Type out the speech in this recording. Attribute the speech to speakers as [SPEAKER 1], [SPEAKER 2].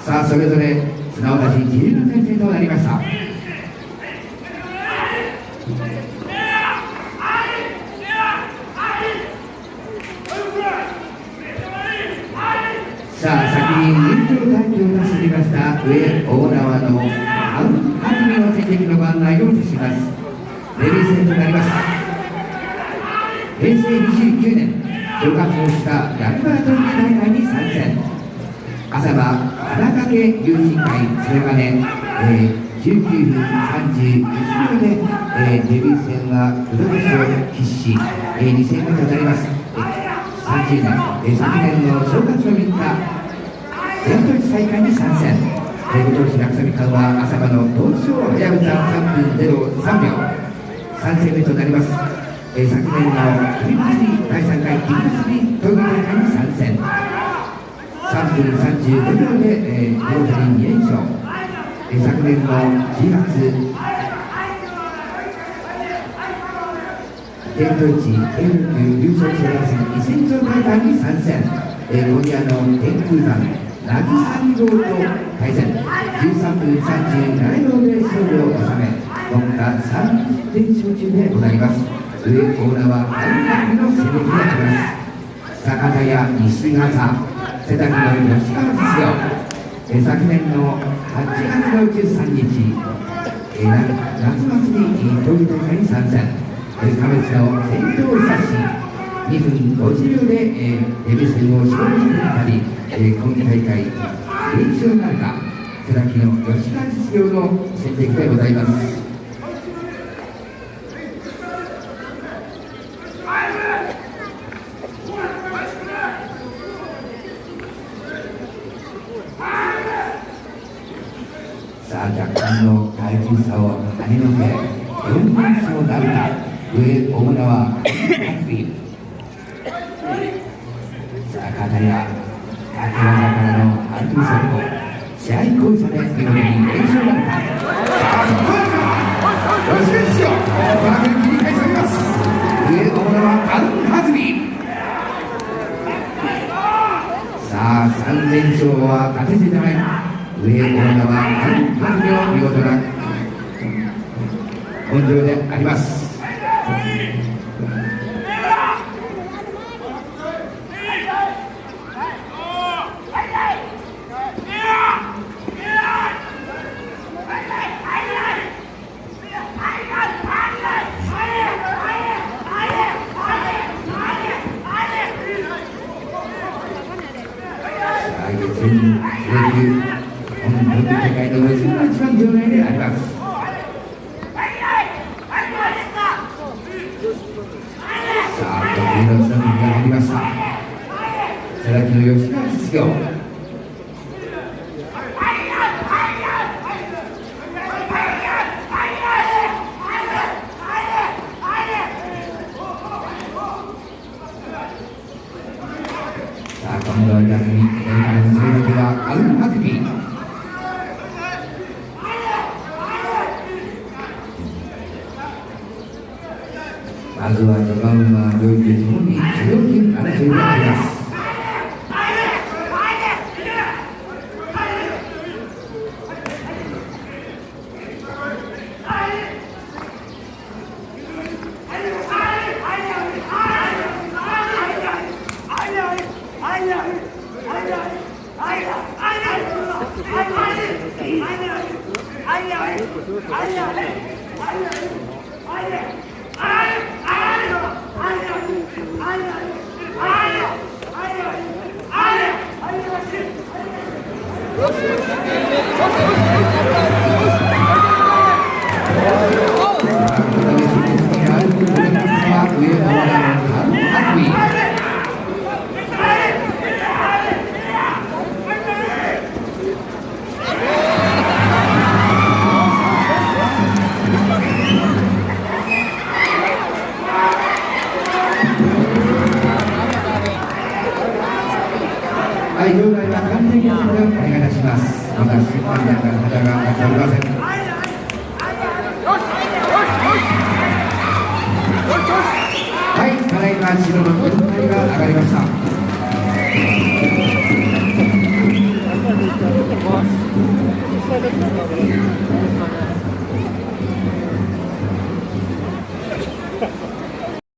[SPEAKER 1] さあそれぞれすなわち自由な体制となりました。さあ先に入場待機を出してきました上大縄のハキミの戦績のご案内をいたします。デビュー戦となります。平成29年正月をした役場闘牛大会に参戦。朝は花掛龍神会それがね、19分31秒で、デビュー戦は黒星を喫し、2戦目となります。30年、昨年の正月の3日全都市大会に参戦。ご当地なくさみ館は朝場の東証はやぶさ3分03秒3戦目となります。昨年の君祭り第3回君祭り闘牛大会に参戦。3分35秒で、両者に2連勝。昨年の10月全都市軽量級優勝争奪戦2000兆大会に参戦。今夜の天空山なくさみ号と対戦。13分37秒で勝利を収め目下3連勝中でございます。上大縄半角の攻撃であります。坂田や西方瀬崎の吉川実業、昨年の8月の13日、夏祭り闘技大会に参戦。亀内の先頭差し2分50秒で、デビュー戦を勝利していたり、今大会連勝なるか瀬崎の吉川実業の戦績でございます。さあ若干の体重差を跳ねのけ4連勝なるか上大縄ハキビ。さあ片や竹技からのハキビ速攻試合巧者で見事に連勝なるか。さあそこからよしですよバークに切り返しております。上大縄ハキビ。さあ3連勝は勝てていない上大縄半角の見事な根性であります。大会の一番上内であります。さあ、得意のつなぎが入りました。瀬崎の吉川実業。さあ、今度は逆に左からの瀬崎はアウンハティ。まずは序盤は両球ともに主導権争いであります。はい、場内は完全にお願いいたします。まだ審判団から旗が上がっておりません。はい、ただいま白の軍隊が上がりました。
[SPEAKER 2] わ、そうですか。